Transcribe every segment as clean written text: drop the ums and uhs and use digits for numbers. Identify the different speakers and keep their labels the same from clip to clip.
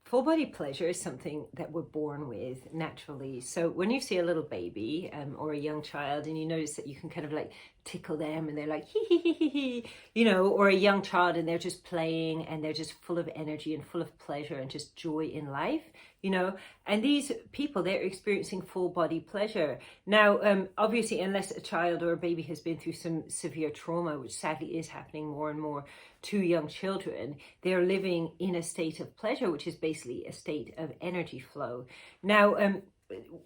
Speaker 1: Full body pleasure is something that we're born with naturally. So when you see a little baby or a young child and you notice that you can kind of like tickle them and they're like hee hee hee hee hee, or a young child and they're just playing and they're just full of energy and full of pleasure and just joy in life, and these people, they're experiencing full body pleasure. Now, obviously, unless a child or a baby has been through some severe trauma, which sadly is happening more and more to young children, they're living in a state of pleasure, which is basically a state of energy flow. Now,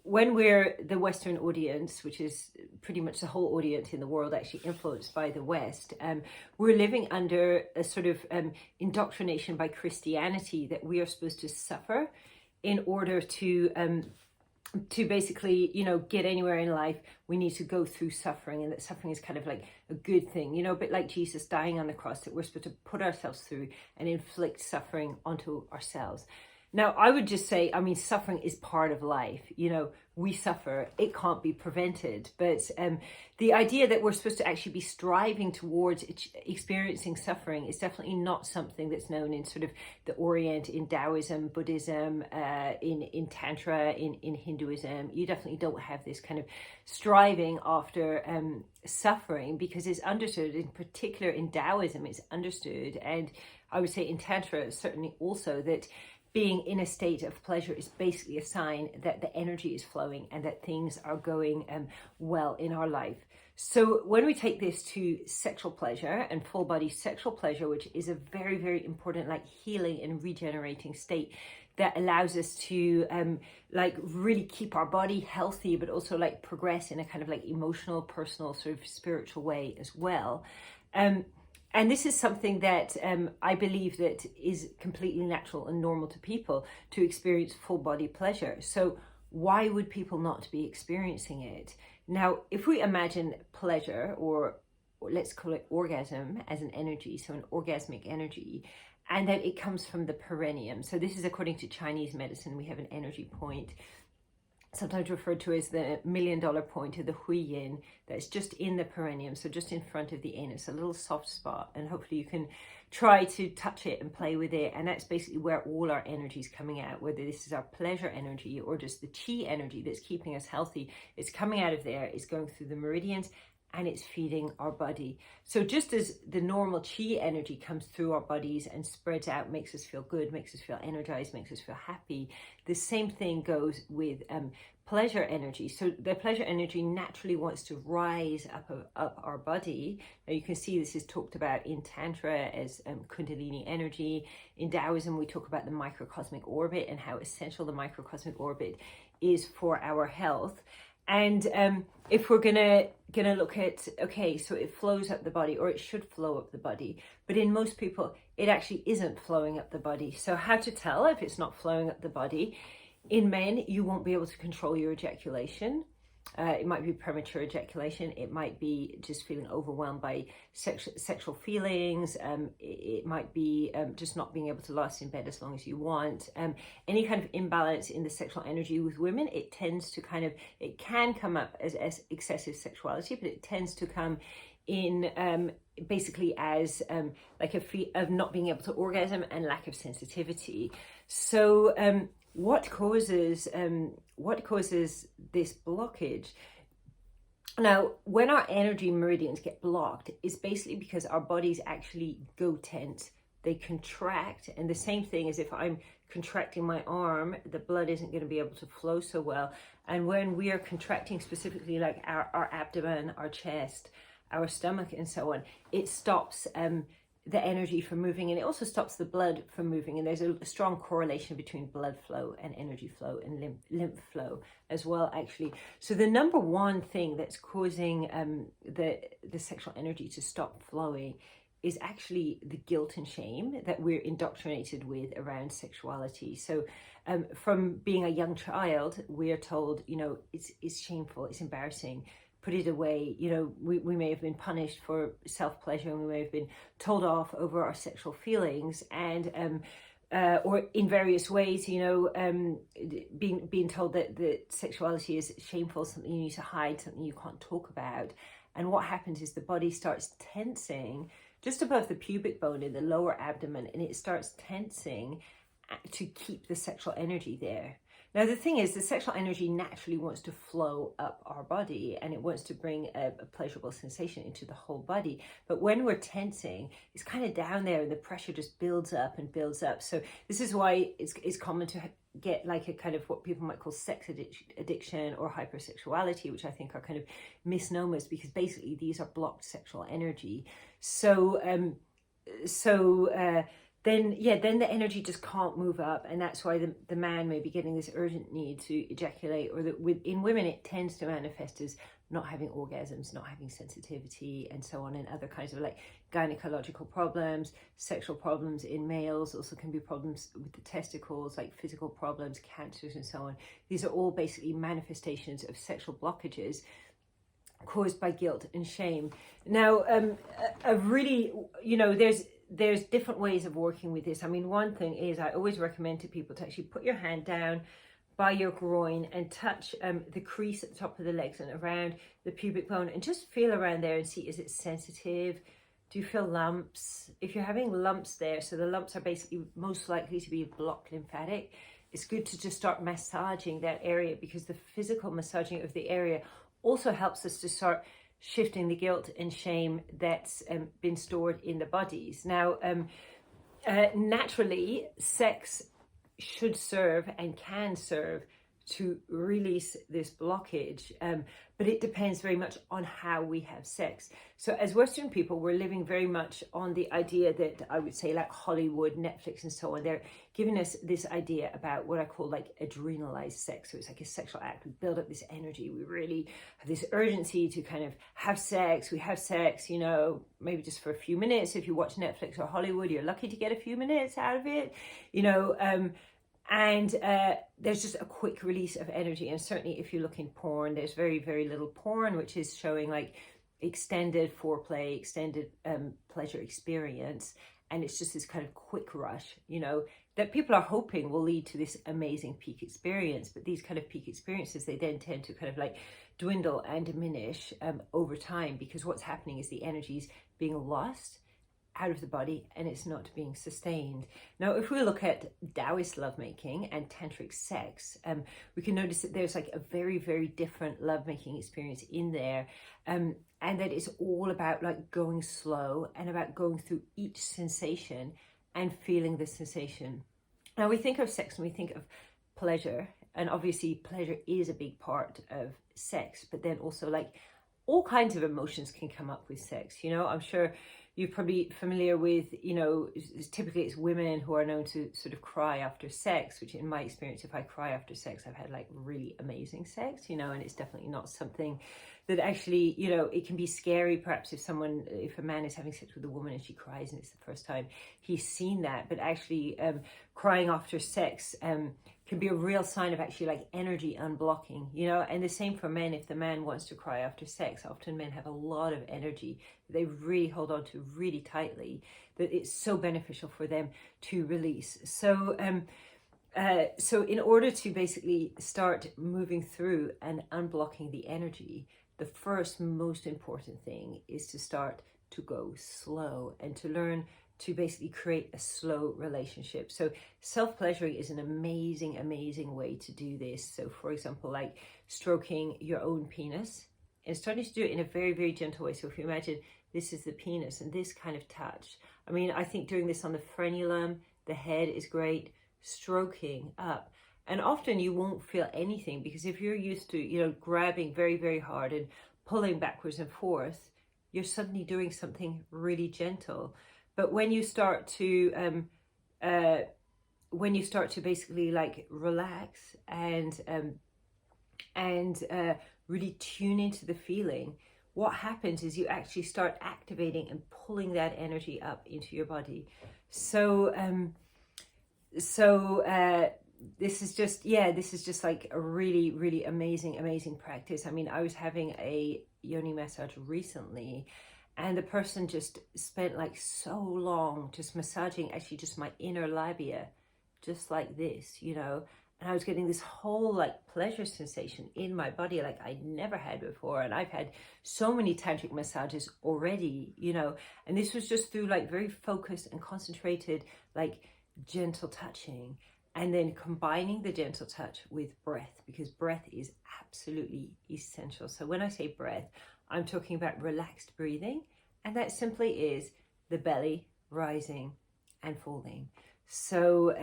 Speaker 1: when we're the Western audience, which is pretty much the whole audience in the world actually influenced by the West, we're living under a sort of indoctrination by Christianity that we are supposed to suffer in order to basically, get anywhere in life. We need to go through suffering, and that suffering is kind of like a good thing, a bit like Jesus dying on the cross, that we're supposed to put ourselves through and inflict suffering onto ourselves. Now, I would just say, suffering is part of life. We suffer, it can't be prevented. But the idea that we're supposed to actually be striving towards experiencing suffering is definitely not something that's known in sort of the Orient, in Taoism, Buddhism, in Tantra, in Hinduism. You definitely don't have this kind of striving after suffering, because it's understood, in particular in Taoism, it's understood, and I would say in Tantra certainly also, that being in a state of pleasure is basically a sign that the energy is flowing and that things are going well in our life. So when we take this to sexual pleasure and full body sexual pleasure, which is a very, very important healing and regenerating state that allows us to really keep our body healthy, but also progress in a kind of emotional, personal, sort of spiritual way as well. And this is something that I believe that is completely natural and normal to people to experience full body pleasure. So why would people not be experiencing it? Now, if we imagine pleasure, or let's call it orgasm, as an energy, so an orgasmic energy, and that it comes from the perineum. So this is according to Chinese medicine. We have an energy point, sometimes referred to as the $1 million point, or the hui yin, that's just in the perineum, so just in front of the anus, a little soft spot, and hopefully you can try to touch it and play with it. And that's basically where all our energy is coming out, whether this is our pleasure energy or just the chi energy that's keeping us healthy. It's coming out of there, it's going through the meridians, and it's feeding our body. So just as the normal chi energy comes through our bodies and spreads out, makes us feel good, makes us feel energized, makes us feel happy, the same thing goes with pleasure energy. So the pleasure energy naturally wants to rise up our body. Now you can see this is talked about in Tantra as Kundalini energy. In Taoism, we talk about the microcosmic orbit and how essential the microcosmic orbit is for our health. And if we're gonna look at, okay, so it flows up the body, or it should flow up the body, but in most people it actually isn't flowing up the body. So how to tell if it's not flowing up the body? In men, you won't be able to control your ejaculation. It might be premature ejaculation. It might be just feeling overwhelmed by sexual feelings. It might be just not being able to last in bed as long as you want. Any kind of imbalance in the sexual energy with women, it tends to it can come up as excessive sexuality, but it tends to come in basically as a feat of not being able to orgasm and lack of sensitivity. So what causes this blockage? Now, when our energy meridians get blocked, it's basically because our bodies actually go tense. They contract, and the same thing as if I'm contracting my arm, the blood isn't going to be able to flow so well. And when we are contracting specifically our abdomen, our chest, our stomach, and so on, it stops the energy from moving, and it also stops the blood from moving. And there's a strong correlation between blood flow and energy flow and lymph flow as well, actually. So the number one thing that's causing the sexual energy to stop flowing is actually the guilt and shame that we're indoctrinated with around sexuality. So from being a young child, we're told, it's shameful, it's embarrassing, put it away. We may have been punished for self-pleasure, and we may have been told off over our sexual feelings, and or in various ways, being told that sexuality is shameful, something you need to hide, something you can't talk about. And what happens is the body starts tensing just above the pubic bone in the lower abdomen, and it starts tensing, to keep the sexual energy there. Now, the thing is, the sexual energy naturally wants to flow up our body, and it wants to bring a pleasurable sensation into the whole body. But when we're tensing, it's kind of down there and the pressure just builds up and builds up. So this is why it's common to get like a kind of what people might call sex addiction or hypersexuality, which I think are kind of misnomers, because basically these are blocked sexual energy. Then the energy just can't move up, and that's why the man may be getting this urgent need to ejaculate, or that in women it tends to manifest as not having orgasms, not having sensitivity, and so on, and other kinds of like gynecological problems. Sexual problems in males also can be problems with the testicles, like physical problems, cancers, and so on. These are all basically manifestations of sexual blockages caused by guilt and shame. Now, there's different ways of working with this. I mean, one thing is I always recommend to people to actually put your hand down by your groin and touch the crease at the top of the legs and around the pubic bone, and just feel around there and see, is it sensitive? Do you feel lumps? If you're having lumps there, so the lumps are basically most likely to be blocked lymphatic, it's good to just start massaging that area, because the physical massaging of the area also helps us to start shifting the guilt and shame that's been stored in the bodies. Now, naturally, sex should serve and can serve to release this blockage, but it depends very much on how we have sex. So as Western people, we're living very much on the idea that I would say like Hollywood, Netflix, and so on. They're giving us this idea about what I call like adrenalized sex. So it's like a sexual act. We build up this energy. We really have this urgency to kind of have sex. We have sex, maybe just for a few minutes. If you watch Netflix or Hollywood, you're lucky to get a few minutes out of it, and there's just a quick release of energy. And certainly if you look in porn, there's very, very little porn which is showing like extended foreplay, extended pleasure experience. And it's just this kind of quick rush, that people are hoping will lead to this amazing peak experience. But these kind of peak experiences, they then tend to kind of like dwindle and diminish over time, because what's happening is the energy's being lost out of the body and it's not being sustained. Now, if we look at Taoist lovemaking and tantric sex, we can notice that there's like a very, very different lovemaking experience in there, and that it's all about like going slow and about going through each sensation and feeling the sensation. Now, we think of sex and we think of pleasure, and obviously pleasure is a big part of sex, but then also like all kinds of emotions can come up with sex. I'm sure you're probably familiar with, typically it's women who are known to sort of cry after sex, which in my experience, if I cry after sex, I've had like really amazing sex, and it's definitely not something that actually, it can be scary perhaps if a man is having sex with a woman and she cries and it's the first time he's seen that. But actually crying after sex can be a real sign of actually like energy unblocking, and the same for men. If the man wants to cry after sex, often men have a lot of energy that they really hold on to really tightly, that it's so beneficial for them to release. So in order to basically start moving through and unblocking the energy, the first most important thing is to start to go slow and to learn to basically create a slow relationship. So self-pleasuring is an amazing, amazing way to do this. So for example, like stroking your own penis and starting to do it in a very, very gentle way. So if you imagine this is the penis and this kind of touch. I mean, I think doing this on the frenulum, the head is great, stroking up. And often you won't feel anything, because if you're used to, grabbing very, very hard and pulling backwards and forth, you're suddenly doing something really gentle. But when you start to basically like relax and really tune into the feeling, what happens is you actually start activating and pulling that energy up into your body. This is just like a really, really amazing practice. I mean, I was having a yoni massage recently, and the person just spent like so long just massaging actually just my inner labia, just like this, and I was getting this whole like pleasure sensation in my body like I'd never had before. And I've had so many tantric massages already, and this was just through like very focused and concentrated, like gentle touching, and then combining the gentle touch with breath, because breath is absolutely essential. So when I say breath, I'm talking about relaxed breathing, and that simply is the belly rising and falling. So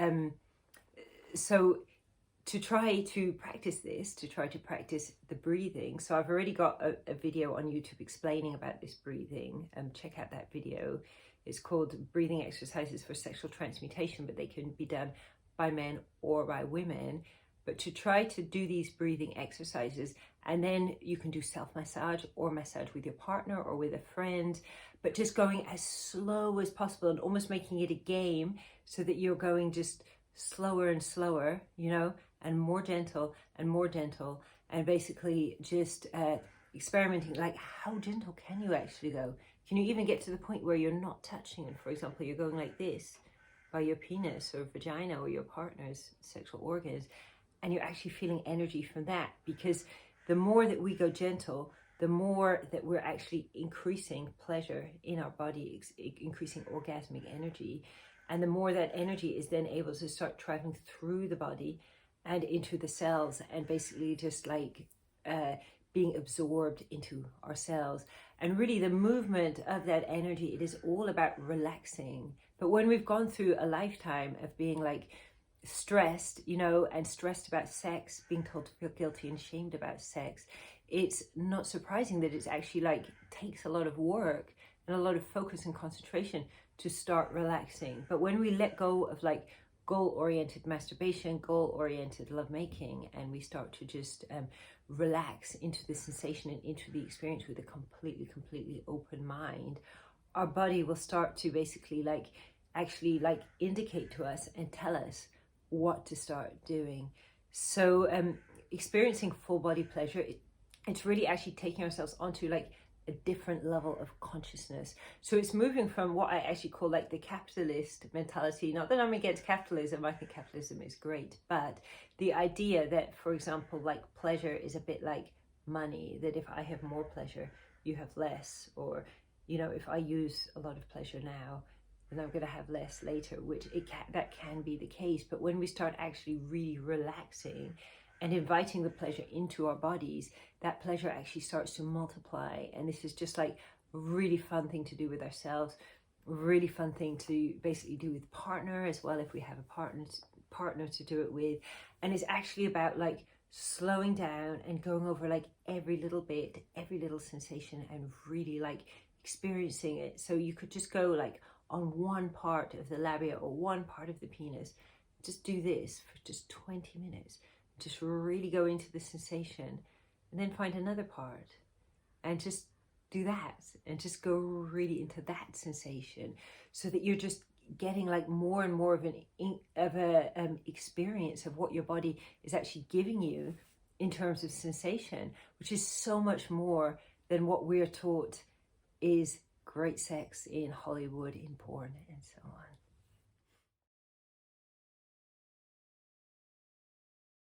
Speaker 1: to try to practice this, to try to practice the breathing, so I've already got a video on YouTube explaining about this breathing, and check out that video. It's called Breathing Exercises for Sexual Transmutation, but they can be done by men or by women. But to try to do these breathing exercises, and then you can do self-massage or massage with your partner or with a friend, but just going as slow as possible and almost making it a game, so that you're going just slower and slower, you know, and more gentle, and basically just experimenting, like how gentle can you actually go? Can you even get to the point where you're not touching it? For example, you're going like this by your penis or vagina or your partner's sexual organs, and you're actually feeling energy from that, because the more that we go gentle, the more that we're actually increasing pleasure in our body, increasing orgasmic energy. And the more that energy is then able to start traveling through the body and into the cells, and basically just like being absorbed into our cells. And really the movement of that energy, it is all about relaxing. But when we've gone through a lifetime of being like stressed, you know, and stressed about sex, being told to feel guilty and shamed about sex, it's not surprising that it's actually like takes a lot of work and a lot of focus and concentration to start relaxing. But when we let go of like goal-oriented masturbation, goal-oriented lovemaking, and we start to just relax into the sensation and into the experience with a completely open mind, our body will start to basically like actually like indicate to us and tell us what to start doing. So experiencing full body pleasure, it's really actually taking ourselves onto like a different level of consciousness. So it's moving from what I actually call like the capitalist mentality. Not that I'm against capitalism, I think capitalism is great, but the idea that, for example, like pleasure is a bit like money, that if I have more pleasure, you have less, or, you know, if I use a lot of pleasure now, then I'm going to have less later, which that can be the case. But when we start actually really relaxing and inviting the pleasure into our bodies, that pleasure actually starts to multiply. And this is just like a really fun thing to do with ourselves, a really fun thing to basically do with partner as well, if we have a partner to do it with. And it's actually about like slowing down and going over like every little bit, every little sensation, and really like experiencing it. So you could just go like on one part of the labia or one part of the penis, just do this for just 20 minutes. Just really go into the sensation, and then find another part and just do that, and just go really into that sensation, so that you're just getting like more and more of an experience of what your body is actually giving you in terms of sensation, which is so much more than what we're taught is great sex in Hollywood, in porn, and so on.